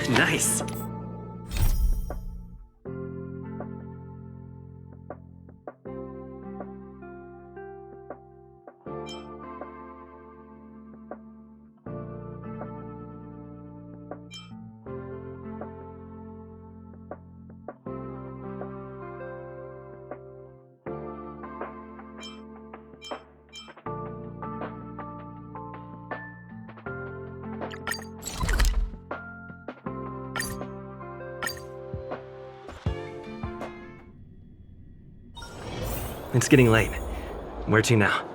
Nice. It's getting late. Where to now?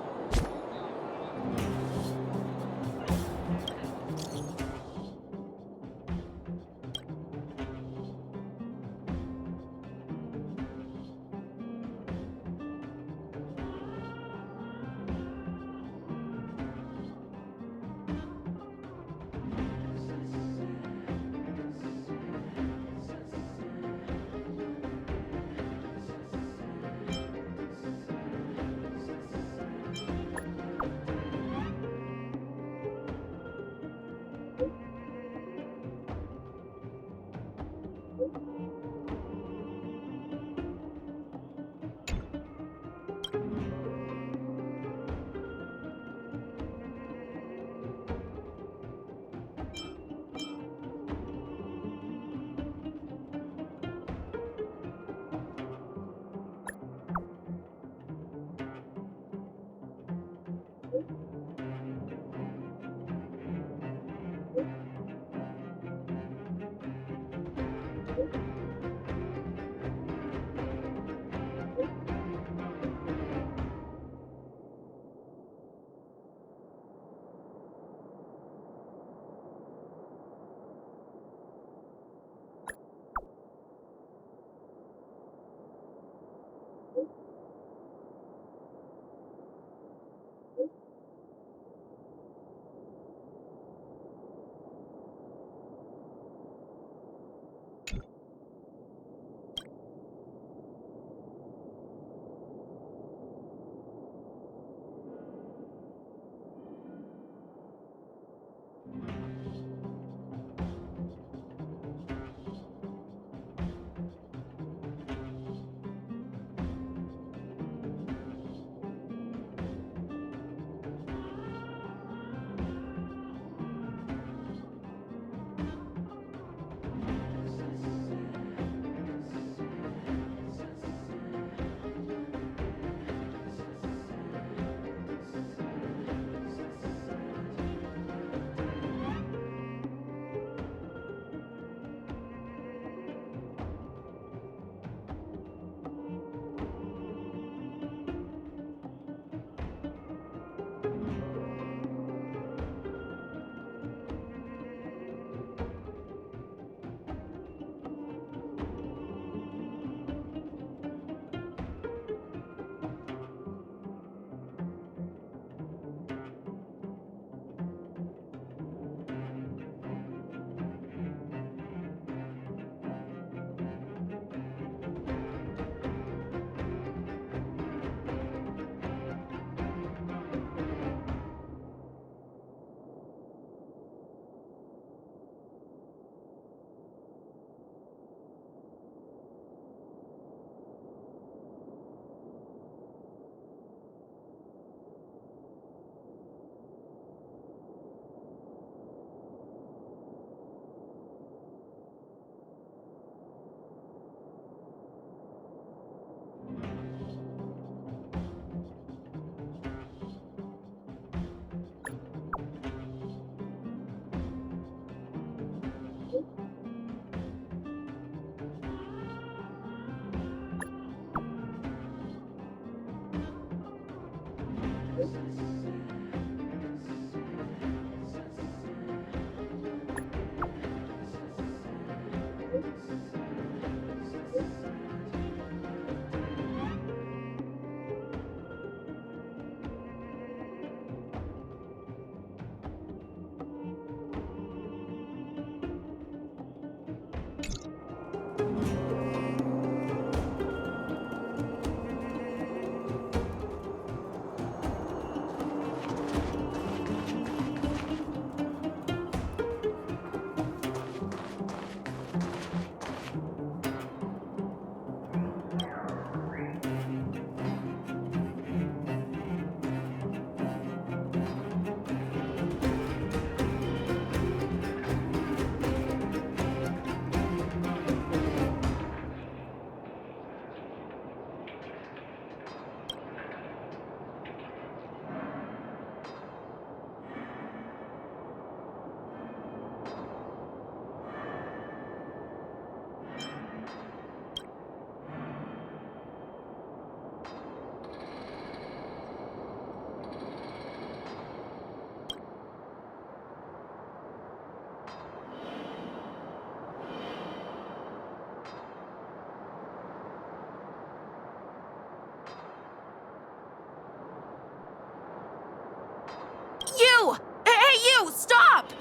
you! Stop!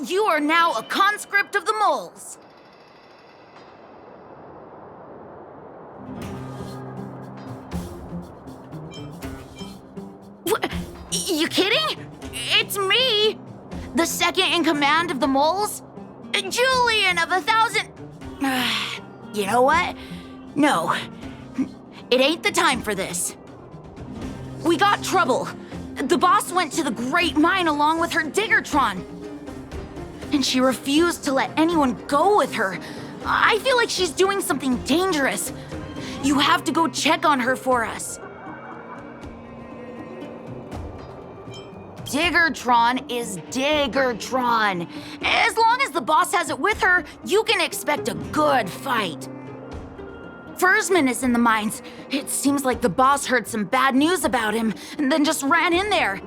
You are now a conscript of the moles. You kidding? It's me! The second in command of the moles? Julian of 1,000... You know what? No. It ain't the time for this. We got trouble. The boss went to the Great Mine along with her Diggertron. And she refused to let anyone go with her. I feel like she's doing something dangerous. You have to go check on her for us. Diggertron is Diggertron. As long as the boss has it with her, you can expect a good fight. Foreman is in the mines. It seems like the boss heard some bad news about him and then just ran in there.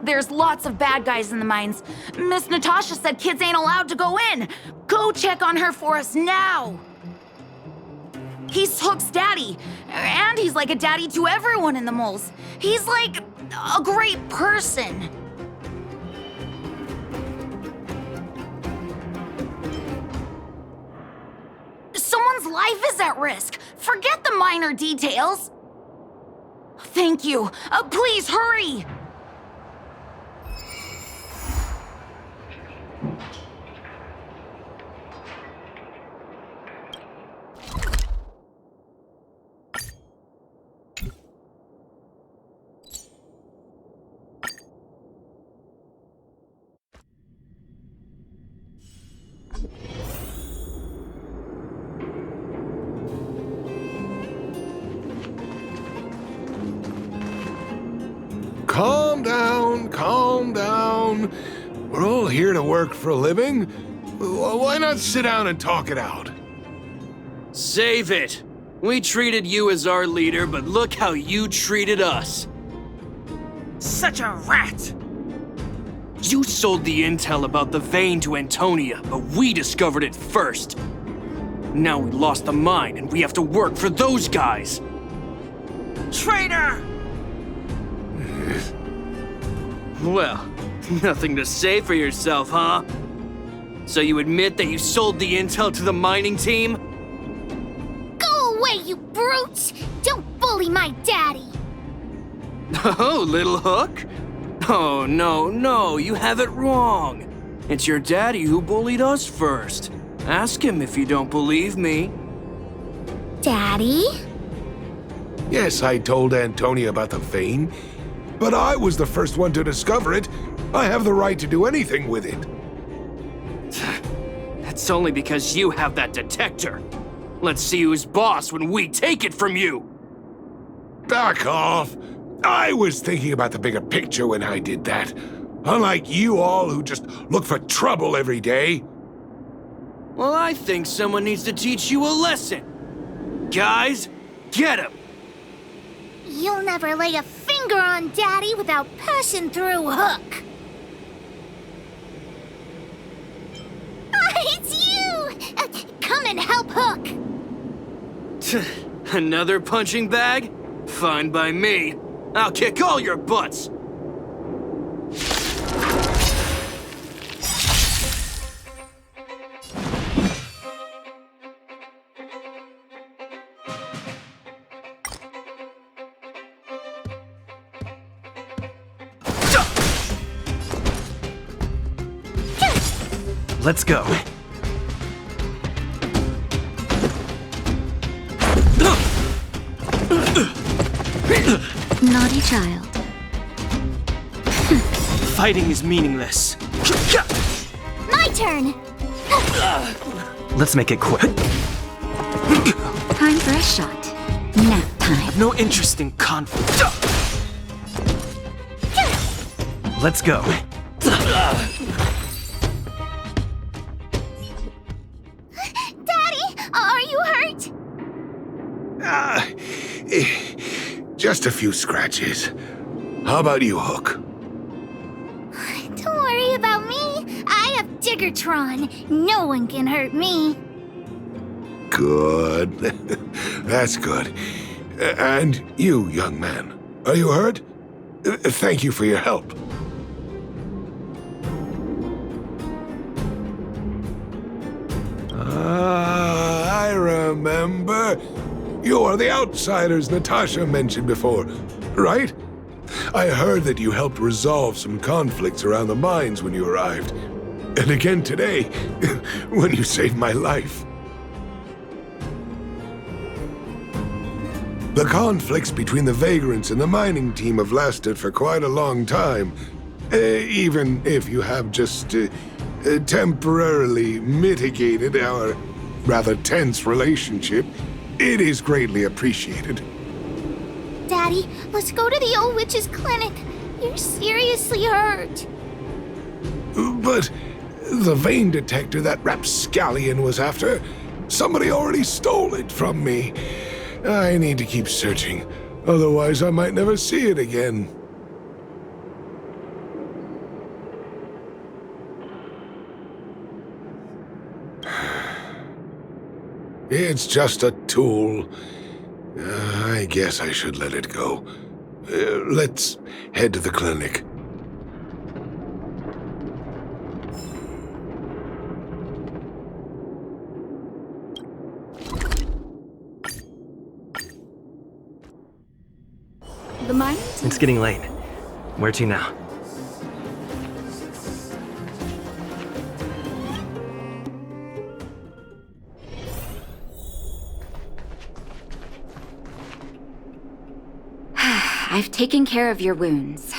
There's lots of bad guys in the mines. Miss Natasha said kids ain't allowed to go in. Go check on her for us now. He's Hook's daddy, and he's like a daddy to everyone in the moles. He's like a great person. Someone's life is at risk. Forget the minor details. Thank you. Please hurry. Calm down. We're all here to work for a living. Why not sit down and talk it out? Save it! We treated you as our leader, but look how you treated us. Such a rat! You sold the intel about the vein to Antonia, but we discovered it first. Now we lost the mine, and we have to work for those guys. Traitor! Well, nothing to say for yourself, huh? So you admit that you sold the intel to the mining team? Go away, you brutes! Don't bully my daddy! Oh, little Hook? Oh, no, you have it wrong. It's your daddy who bullied us first. Ask him if you don't believe me. Daddy? Yes, I told Antonia about the vein, but I was the first one to discover it. I have the right to do anything with it. That's only because you have that detector. Let's see who's boss when we take it from you. Back off. I was thinking about the bigger picture when I did that. Unlike you all who just look for trouble every day. Well, I think someone needs to teach you a lesson. Guys, get him! You'll never lay a finger on Daddy without passing through Hook. It's you! Come and help Hook! Another punching bag? Fine by me. I'll kick all your butts! Let's go. Naughty child. Fighting is meaningless. My turn! Let's make it quick. Time for a shot. Nap time. No interest in conflict. Let's go. Daddy, are you hurt? Just a few scratches. How about you, Hook? Don't worry about me. I have Diggertron. No one can hurt me. Good. That's good. And you, young man, are you hurt? Thank you for your help. remember. You are the outsiders Natasha mentioned before, right? I heard that you helped resolve some conflicts around the mines when you arrived. And again today, when you saved my life. The conflicts between the vagrants and the mining team have lasted for quite a long time. Even if you have just temporarily mitigated our rather tense relationship, it is greatly appreciated. Daddy, let's go to the old witch's clinic. You're seriously hurt. But the vein detector that rapscallion was after, somebody already stole it from me. I need to keep searching, otherwise I might never see it again. It's just a tool. I guess I should let it go. Let's head to the clinic. The mine? It's getting late. Where to now? I've taken care of your wounds.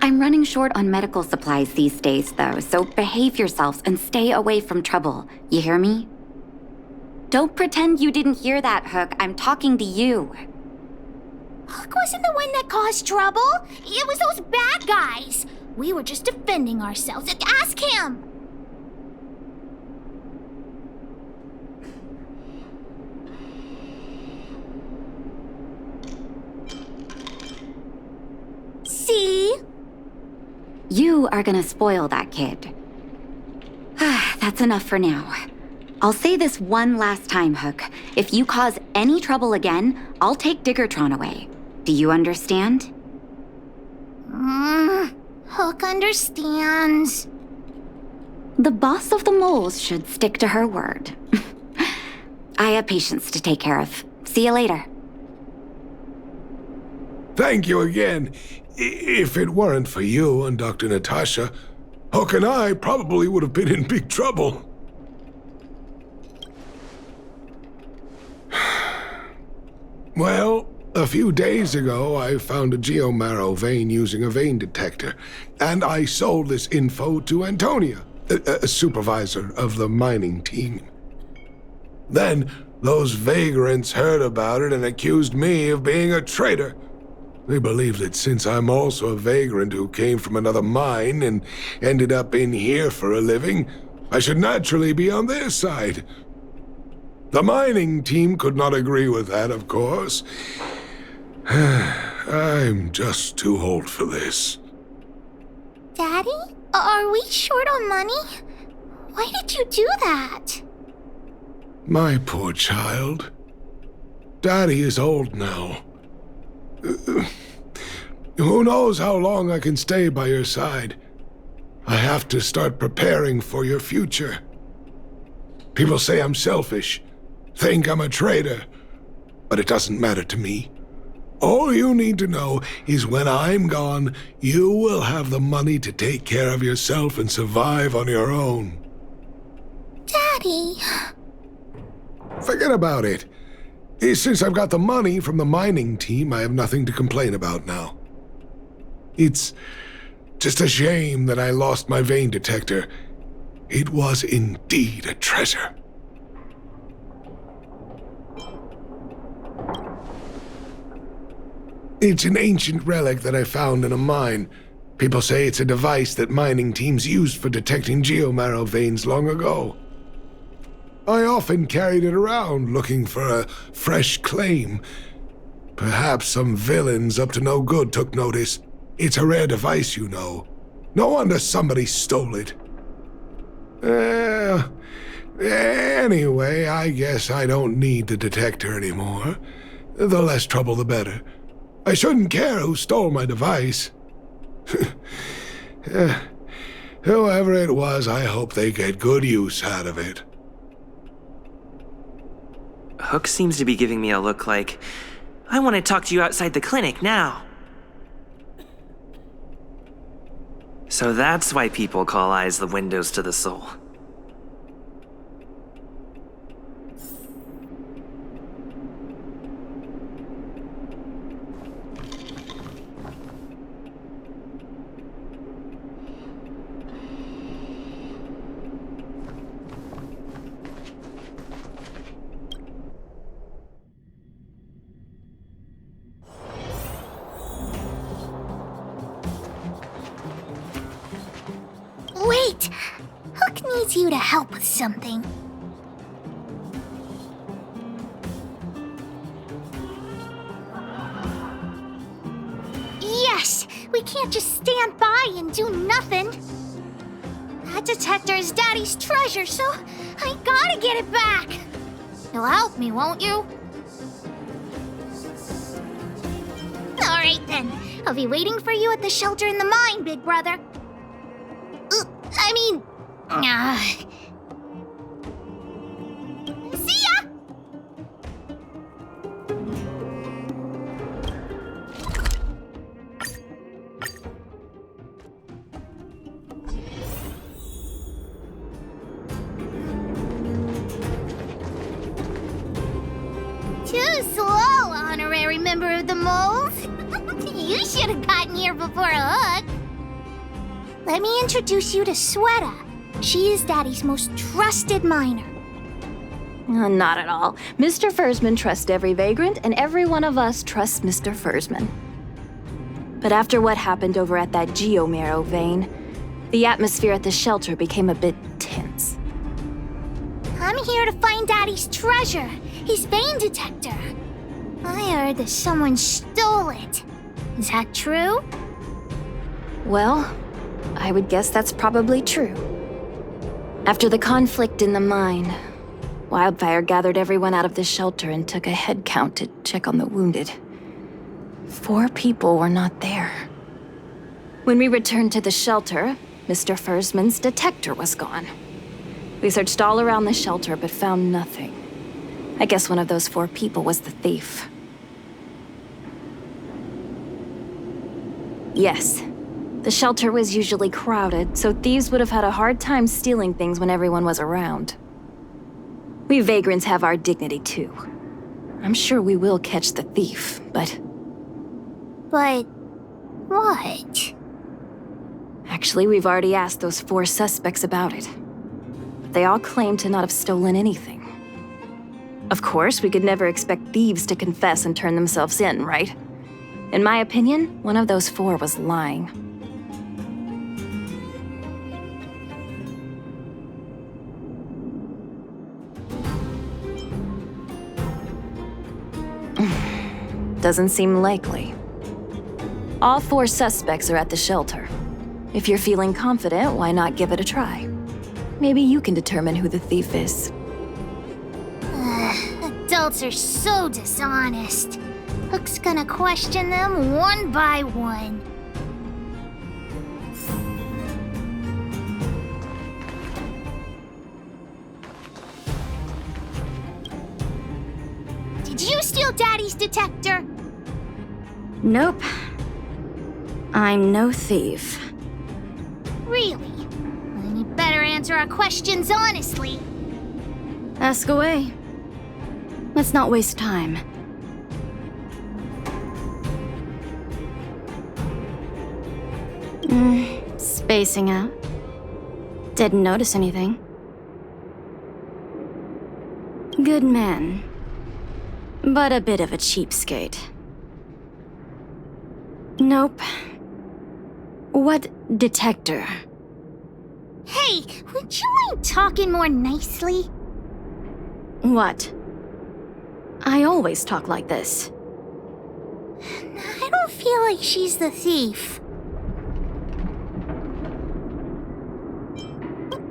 I'm running short on medical supplies these days, though, so behave yourselves and stay away from trouble. You hear me? Don't pretend you didn't hear that, Hook. I'm talking to you. Hook wasn't the one that caused trouble. It was those bad guys. We were just defending ourselves. Ask him. See? You are gonna spoil that kid. That's enough for now. I'll say this one last time, Hook. If you cause any trouble again, I'll take Diggertron away. Do you understand? Hook understands. The boss of the moles should stick to her word. I have patients to take care of. See you later. Thank you again. If it weren't for you and Dr. Natasha, Hook and I probably would have been in big trouble. Well, a few days ago, I found a geomarrow vein using a vein detector, and I sold this info to Antonia, a supervisor of the mining team. Then, those vagrants heard about it and accused me of being a traitor. They believe that since I'm also a vagrant who came from another mine and ended up in here for a living, I should naturally be on their side. The mining team could not agree with that, of course. I'm just too old for this. Daddy? Are we short on money? Why did you do that? My poor child. Daddy is old now. Who knows how long I can stay by your side? I have to start preparing for your future. People say I'm selfish, think I'm a traitor, but it doesn't matter to me. All you need to know is when I'm gone, you will have the money to take care of yourself and survive on your own. Daddy. Forget about it. Since I've got the money from the mining team, I have nothing to complain about now. It's just a shame that I lost my vein detector. It was indeed a treasure. It's an ancient relic that I found in a mine. People say it's a device that mining teams used for detecting geomarrow veins long ago. I often carried it around looking for a fresh claim. Perhaps some villains up to no good took notice. It's a rare device, you know. No wonder somebody stole it. Anyway, I guess I don't need the detector anymore. The less trouble, the better. I shouldn't care who stole my device. Whoever it was, I hope they get good use out of it. Hook seems to be giving me a look like, I want to talk to you outside the clinic now. So that's why people call eyes the windows to the soul. Wait! Hook needs you to help with something. Yes! We can't just stand by and do nothing. That detector is Daddy's treasure, so I gotta get it back. You'll help me, won't you? Alright then. I'll be waiting for you at the shelter in the mine, big brother. See ya! Too slow, honorary member of the moles. You should have gotten here before Hook. Let me introduce you to Sweta. She is Daddy's most trusted miner. Not at all. Mr. Fursman trusts every vagrant, and every one of us trusts Mr. Fursman. But after what happened over at that geomarrow vein, the atmosphere at the shelter became a bit tense. I'm here to find Daddy's treasure, his vein detector. I heard that someone stole it. Is that true? Well, I would guess that's probably true. After the conflict in the mine, Wildfire gathered everyone out of the shelter and took a head count to check on the wounded. 4 people were not there. When we returned to the shelter, Mr. Fursman's detector was gone. We searched all around the shelter but found nothing. I guess one of those 4 people was the thief. Yes. The shelter was usually crowded, so thieves would have had a hard time stealing things when everyone was around. We vagrants have our dignity too. I'm sure we will catch the thief, but... But... what? Actually, we've already asked those 4 suspects about it. They all claim to not have stolen anything. Of course, we could never expect thieves to confess and turn themselves in, right? In my opinion, one of those 4 was lying. Doesn't seem likely. All 4 suspects are at the shelter. If you're feeling confident, why not give it a try? Maybe you can determine who the thief is. Adults are so dishonest. Hook's gonna question them one by one. Did you steal Daddy's detector? Nope. I'm no thief. Really? Then you better answer our questions honestly. Ask away. Let's not waste time. Spacing out. Didn't notice anything. Good man. But a bit of a cheapskate. Nope. What detector? Hey, would you mind talking more nicely? What? I always talk like this. I don't feel like she's the thief.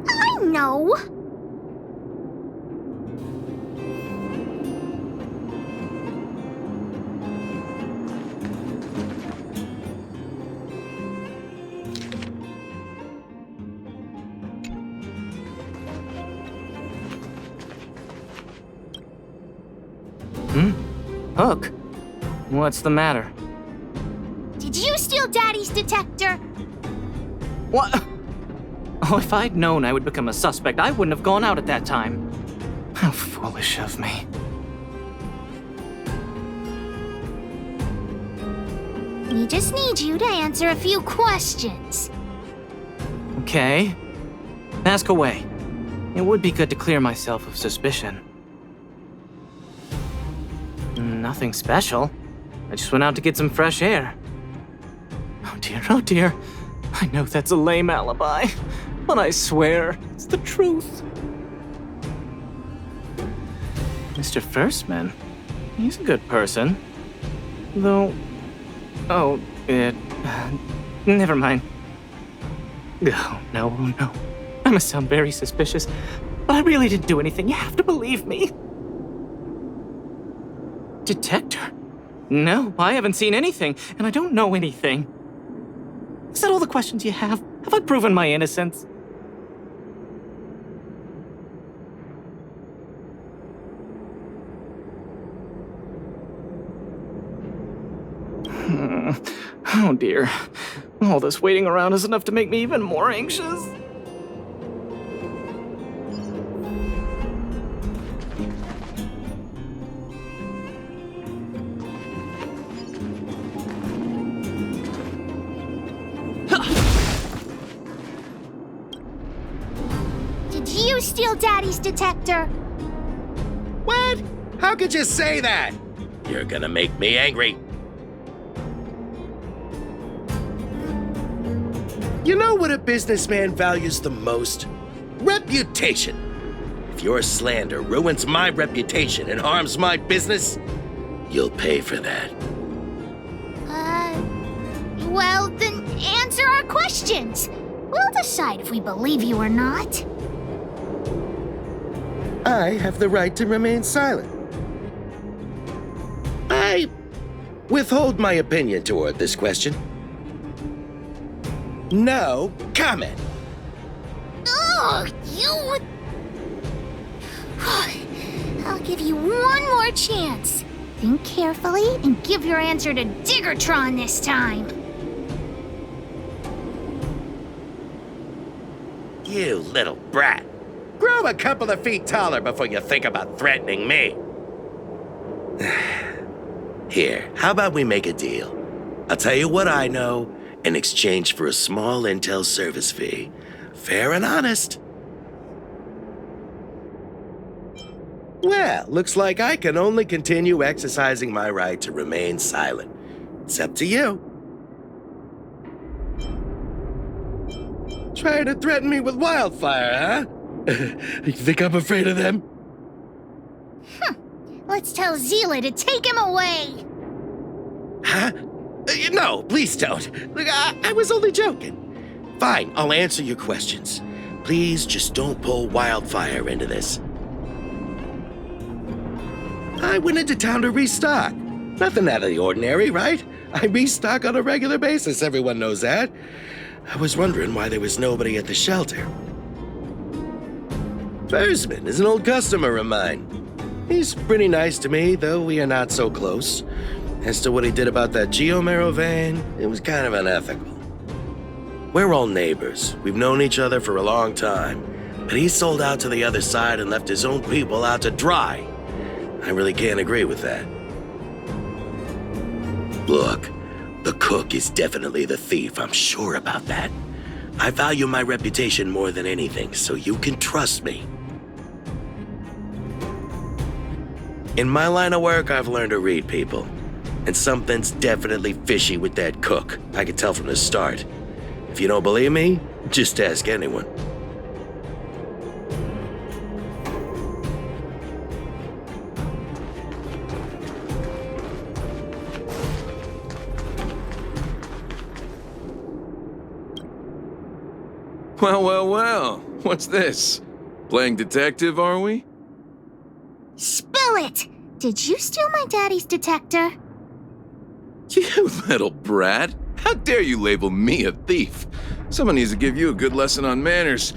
I know. Hook? What's the matter? Did you steal Daddy's detector? What? Oh, if I'd known I would become a suspect, I wouldn't have gone out at that time. How foolish of me. We just need you to answer a few questions. Okay. Ask away. It would be good to clear myself of suspicion. Nothing special. I just went out to get some fresh air. Oh dear, oh dear. I know that's a lame alibi, but I swear it's the truth. Mr. Foreman, he's a good person. Though... Oh, never mind. Oh, no, no. I must sound very suspicious, but I really didn't do anything. You have to believe me. Detector? No, I haven't seen anything, and I don't know anything. Is that all the questions you have? Have I proven my innocence? Oh dear. All this waiting around is enough to make me even more anxious. Did you steal Daddy's detector? What? How could you say that? You're gonna make me angry. You know what a businessman values the most? Reputation. If your slander ruins my reputation and harms my business, you'll pay for that. Well, then answer our questions. We'll decide if we believe you or not. I have the right to remain silent. I withhold my opinion toward this question. No comment. Ugh, you... I'll give you one more chance. Think carefully and give your answer to Diggertron this time. You little brat. Grow a couple of feet taller before you think about threatening me. Here, how about we make a deal? I'll tell you what I know in exchange for a small intel service fee. Fair and honest. Well, looks like I can only continue exercising my right to remain silent. It's up to you. Trying to threaten me with wildfire, huh? You think I'm afraid of them? Let's tell Zila to take him away. Huh? No, please don't. Look, I was only joking. Fine, I'll answer your questions. Please just don't pull wildfire into this. I went into town to restock. Nothing out of the ordinary, right? I restock on a regular basis, everyone knows that. I was wondering why there was nobody at the shelter. Foreman is an old customer of mine. He's pretty nice to me, though we are not so close. As to what he did about that geomarrow vein, it was kind of unethical. We're all neighbors. We've known each other for a long time. But he sold out to the other side and left his own people out to dry. I really can't agree with that. Look, the cook is definitely the thief, I'm sure about that. I value my reputation more than anything, so you can trust me. In my line of work, I've learned to read people. And something's definitely fishy with that cook. I could tell from the start. If you don't believe me, just ask anyone. Well, well, well. What's this? Playing detective, are we? Spill it! Did you steal my daddy's detector? You little brat. How dare you label me a thief? Someone needs to give you a good lesson on manners.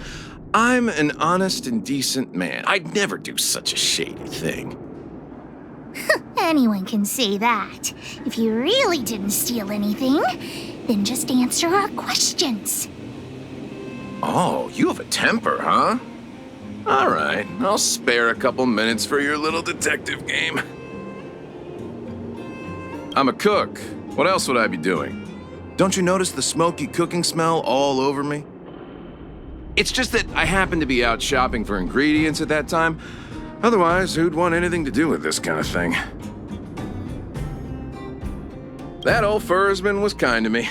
I'm an honest and decent man. I'd never do such a shady thing. Anyone can say that. If you really didn't steal anything, then just answer our questions. Oh, you have a temper, huh? All right, I'll spare a couple minutes for your little detective game. I'm a cook. What else would I be doing? Don't you notice the smoky cooking smell all over me? It's just that I happened to be out shopping for ingredients at that time. Otherwise, who'd want anything to do with this kind of thing? That old Foreman was kind to me.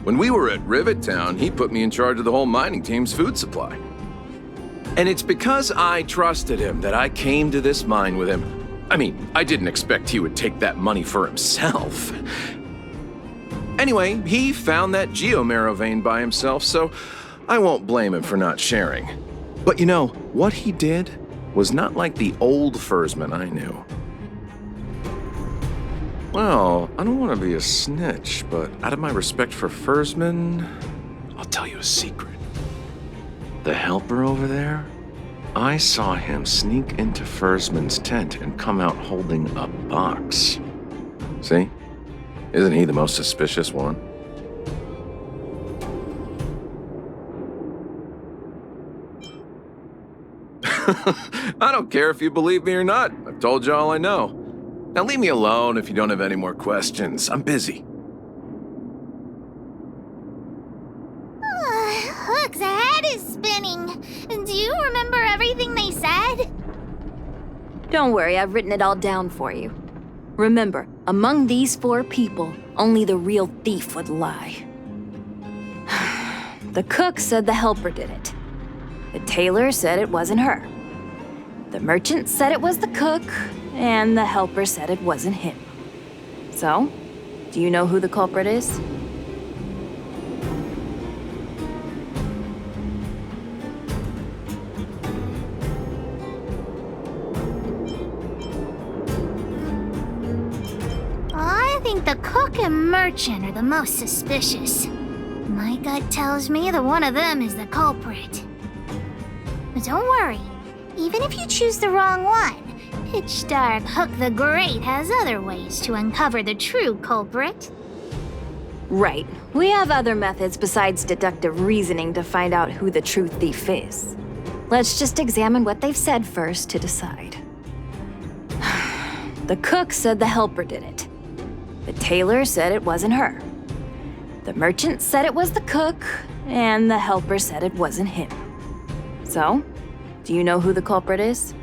When we were at Rivet Town, he put me in charge of the whole mining team's food supply. And it's because I trusted him that I came to this mine with him. I mean, I didn't expect he would take that money for himself. Anyway, he found that geomarrow vein by himself, so I won't blame him for not sharing. But you know, what he did was not like the old Foreman I knew. Well, I don't want to be a snitch, but out of my respect for Foreman, I'll tell you a secret. The helper over there, I saw him sneak into Foreman's tent and come out holding a box. See? Isn't he the most suspicious one? I don't care if you believe me or not. I've told you all I know. Now leave me alone if you don't have any more questions. I'm busy. Hook's head is spinning. Do you remember everything they said? Don't worry, I've written it all down for you. Remember, among these 4 people, only the real thief would lie. The cook said the helper did it. The tailor said it wasn't her. The merchant said it was the cook, and the helper said it wasn't him. So, do you know who the culprit is? I think the cook and merchant are the most suspicious. My gut tells me that one of them is the culprit. But don't worry, even if you choose the wrong one, Pitch Dark Hook the Great has other ways to uncover the true culprit. Right. We have other methods besides deductive reasoning to find out who the true thief is. Let's just examine what they've said first to decide. The cook said the helper did it. The tailor said it wasn't her. The merchant said it was the cook, and the helper said it wasn't him. So, do you know who the culprit is?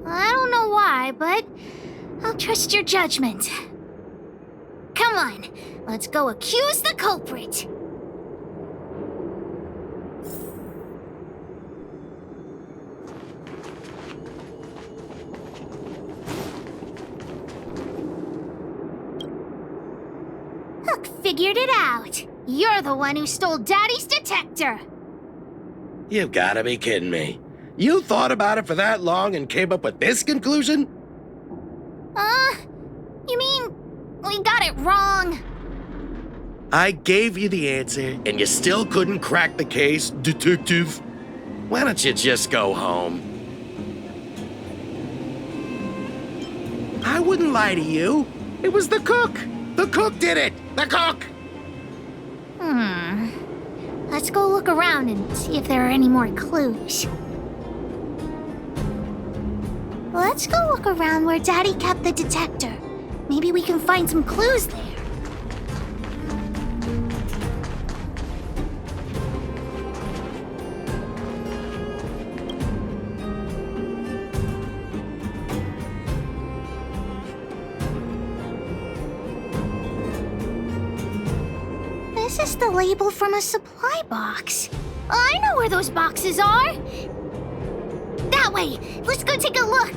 I don't know why, but I'll trust your judgment. Come on, let's go accuse the culprit. Hook figured it out. You're the one who stole Daddy's detector. You've gotta be kidding me. You thought about it for that long and came up with this conclusion? You mean we got it wrong? I gave you the answer, and you still couldn't crack the case, detective. Why don't you just go home? I wouldn't lie to you. It was the cook. The cook did it. The cook! Let's go look around and see if there are any more clues. Let's go look around where Daddy kept the detector. Maybe we can find some clues there. This is the label from a supply box. I know where those boxes are. That way. Let's go take a look.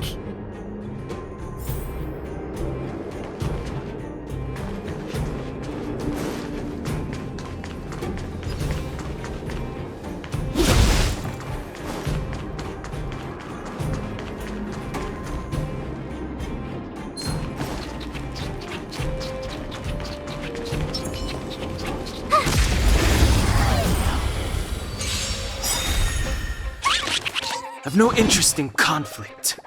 I've no interest in conflict.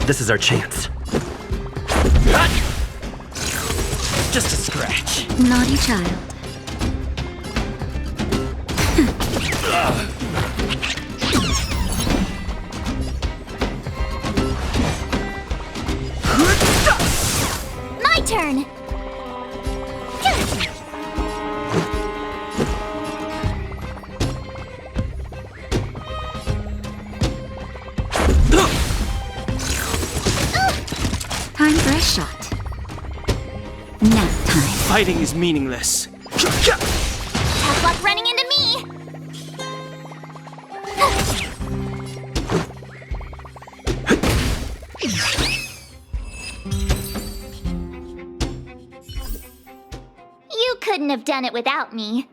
This is our chance. Just a scratch. Naughty child. My turn! Time for a shot. Nap time. Fighting is meaningless. Tough luck running into me! You couldn't have done it without me.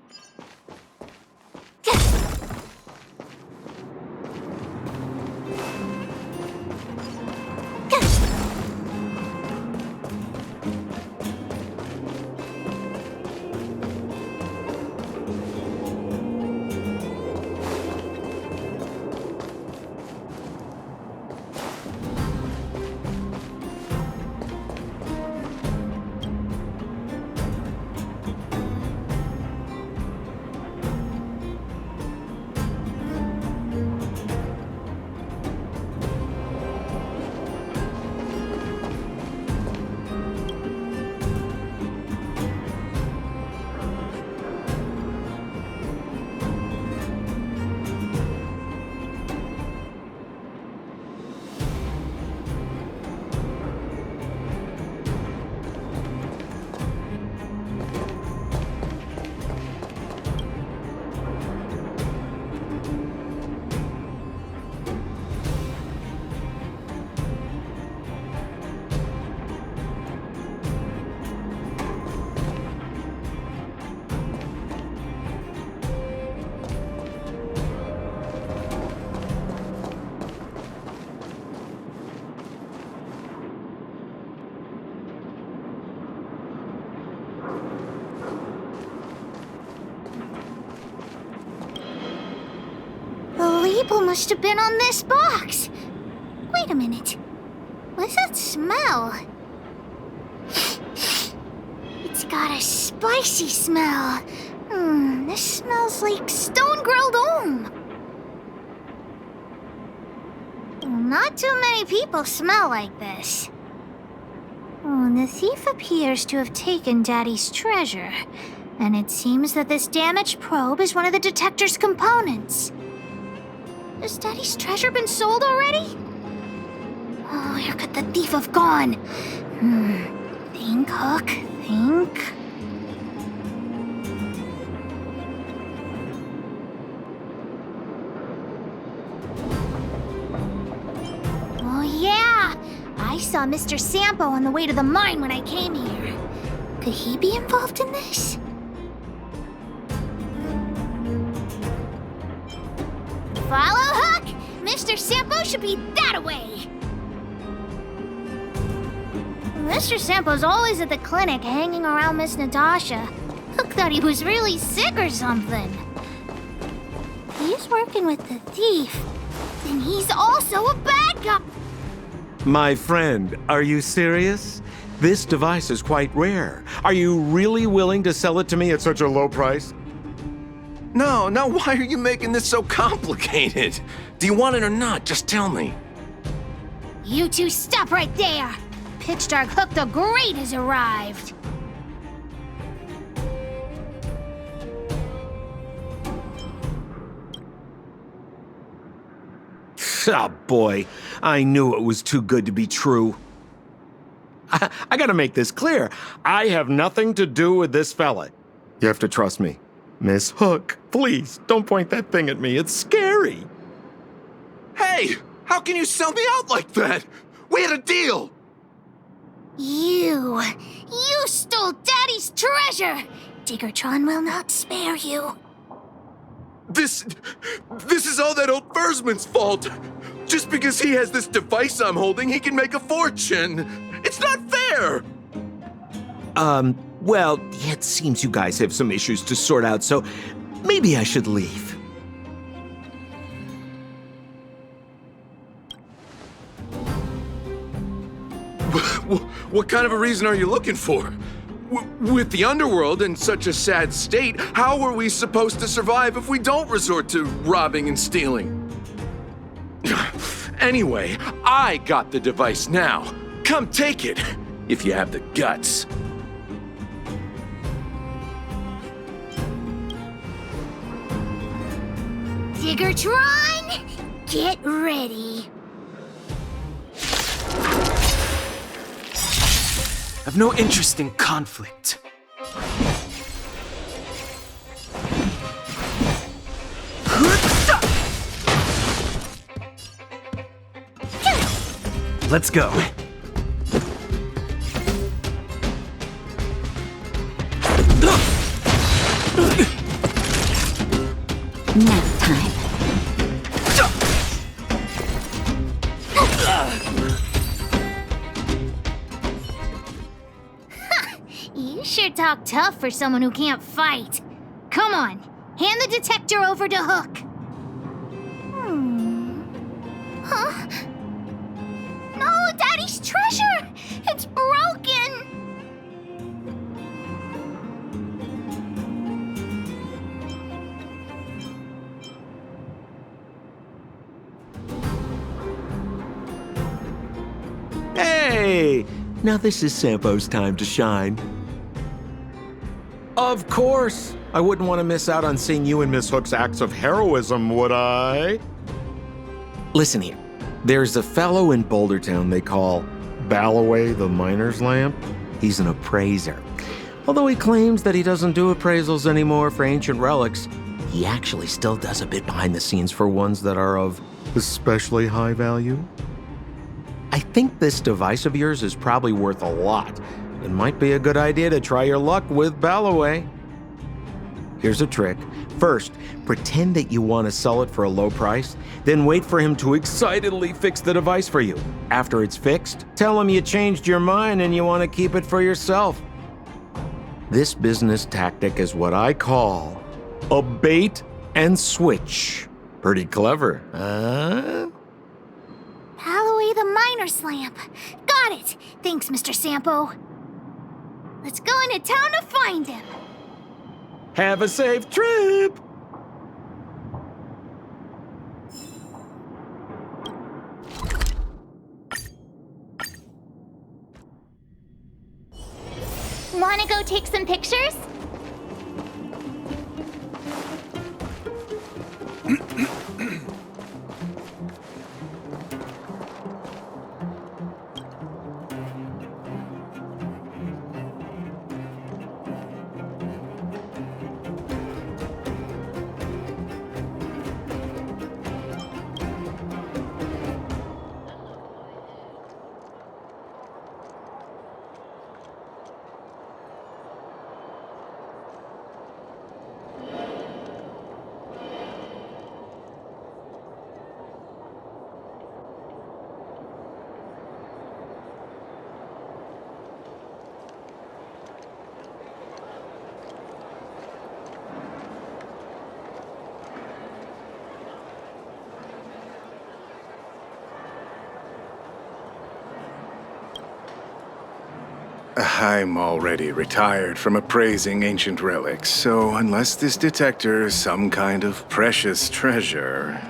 The label must have been on this box. Wait a minute. What's that smell? It's got a spicy smell. This smells like stone-grilled ohm. Not too many people smell like this. The thief appears to have taken Daddy's treasure, and it seems that this damaged probe is one of the detector's components. Has Daddy's treasure been sold already? Oh, where could the thief have gone? Think, Hook, think. Oh, yeah! I saw Mr. Sampo on the way to the mine when I came here. Could he be involved in this? Follow Hook! Mr. Sampo should be that way! Mr. Sampo's always at the clinic hanging around Miss Natasha. Hook thought he was really sick or something. He's working with the thief. Then he's also a bad guy! My friend, are you serious? This device is quite rare. Are you really willing to sell it to me at such a low price? No, why are you making this so complicated? Do you want it or not? Just tell me. You two stop right there! Pitch Dark Hook the Great has arrived! Ah, boy, I knew it was too good to be true. I gotta make this clear. I have nothing to do with this fella. You have to trust me. Miss Hook, please, don't point that thing at me. It's scary. Hey, how can you sell me out like that? We had a deal. You stole Daddy's treasure! Diggertron will not spare you. This is all that old Fursman's fault. Just because he has this device I'm holding, he can make a fortune. It's not fair. Well, it seems you guys have some issues to sort out, so maybe I should leave. What kind of a reason are you looking for? With the underworld in such a sad state, how are we supposed to survive if we don't resort to robbing and stealing? Anyway, I got the device now. Come take it, if you have the guts. Diggertron, get ready. I've no interest in conflict. Let's go. Nap time. You sure talk tough for someone who can't fight. Come on, hand the detector over to Hook. Huh? No, Daddy's treasure! It's broken! Hey! Now this is Sampo's time to shine. Of course! I wouldn't want to miss out on seeing you and Miss Hook's acts of heroism, would I? Listen here. There's a fellow in Bouldertown they call Balloway the Miner's Lamp. He's an appraiser. Although he claims that he doesn't do appraisals anymore for ancient relics, he actually still does a bit behind the scenes for ones that are of especially high value. I think this device of yours is probably worth a lot. It might be a good idea to try your luck with Balloway. Here's a trick. First, pretend that you want to sell it for a low price, then wait for him to excitedly fix the device for you. After it's fixed, tell him you changed your mind and you want to keep it for yourself. This business tactic is what I call a bait and switch. Pretty clever, huh? Balloway the Miner's Lamp. Got it. Thanks, Mr. Sampo. Let's go into town to find him. Have a safe trip! Wanna go take some pictures? I'm already retired from appraising ancient relics, so unless this detector is some kind of precious treasure...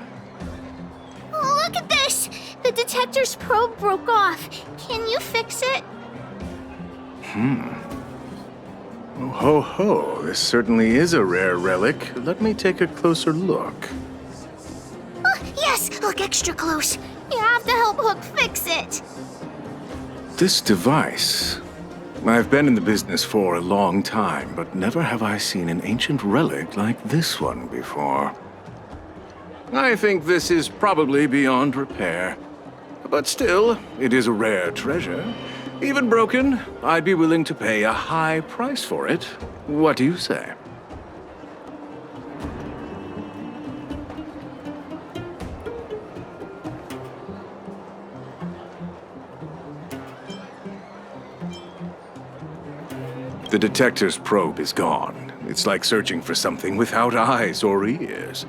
Look at this! The detector's probe broke off. Can you fix it? Oh, ho, ho. This certainly is a rare relic. Let me take a closer look. Yes! Look extra close. You have to help Hook fix it. This device... I've been in the business for a long time, but never have I seen an ancient relic like this one before. I think this is probably beyond repair. But still, it is a rare treasure. Even broken, I'd be willing to pay a high price for it. What do you say? The detector's probe is gone. It's like searching for something without eyes or ears.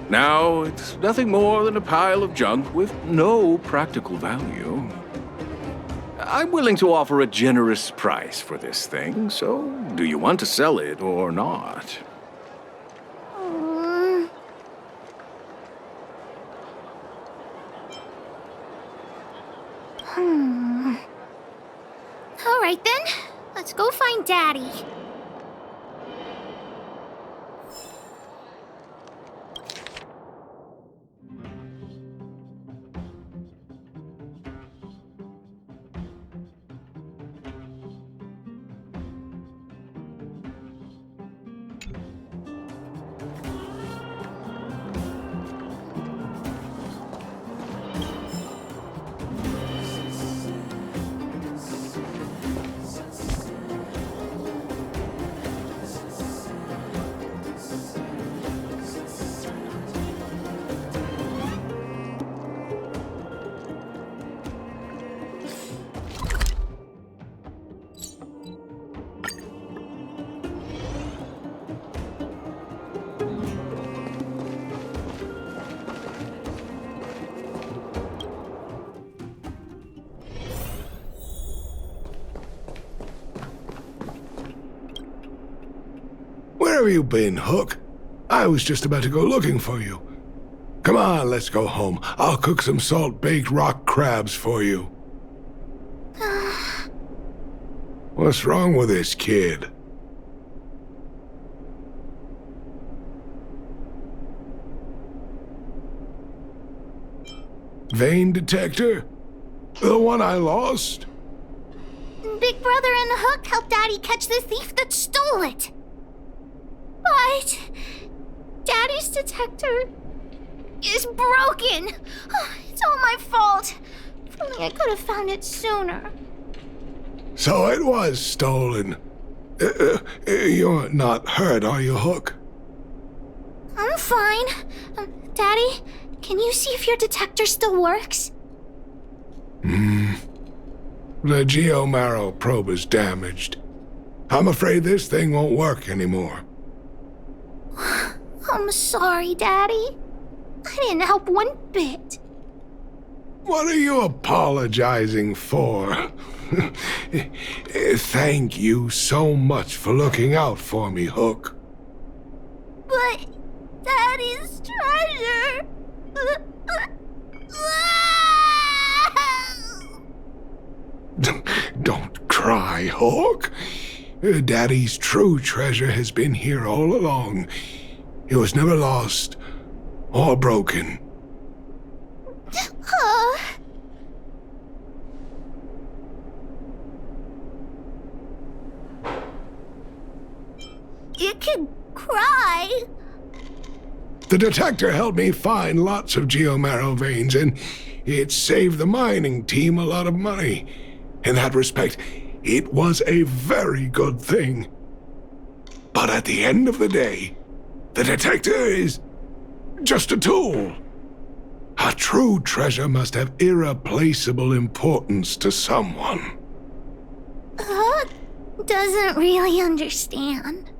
Now, it's nothing more than a pile of junk with no practical value. I'm willing to offer a generous price for this thing, so do you want to sell it or not? All right then, let's go find Daddy. Where have you been, Hook? I was just about to go looking for you. Come on, let's go home. I'll cook some salt-baked rock crabs for you. What's wrong with this kid? Vein detector? The one I lost? Big Brother and Hook helped Daddy catch the thief that stole it. But Daddy's detector is broken. It's all my fault. If only I could have found it sooner. So it was stolen. You're not hurt, are you, Hook? I'm fine. Daddy, can you see if your detector still works? The geomarrow probe is damaged. I'm afraid this thing won't work anymore. I'm sorry, Daddy. I didn't help one bit. What are you apologizing for? Thank you so much for looking out for me, Hook. But Daddy's treasure... Don't cry, Hook. Daddy's true treasure has been here all along. It was never lost or broken. You can cry. The detector helped me find lots of geomarrow veins, and it saved the mining team a lot of money. In that respect, it was a very good thing. But at the end of the day, the detector is just a tool. A true treasure must have irreplaceable importance to someone. Hook doesn't really understand.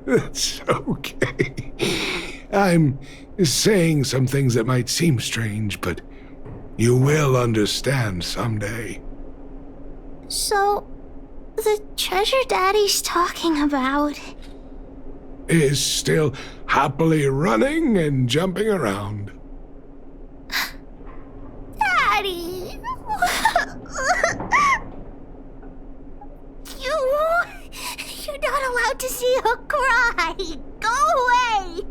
That's okay. I'm saying some things that might seem strange, but you will understand someday. So, the treasure Daddy's talking about is still happily running and jumping around. Daddy! You're not allowed to see her cry! Go away!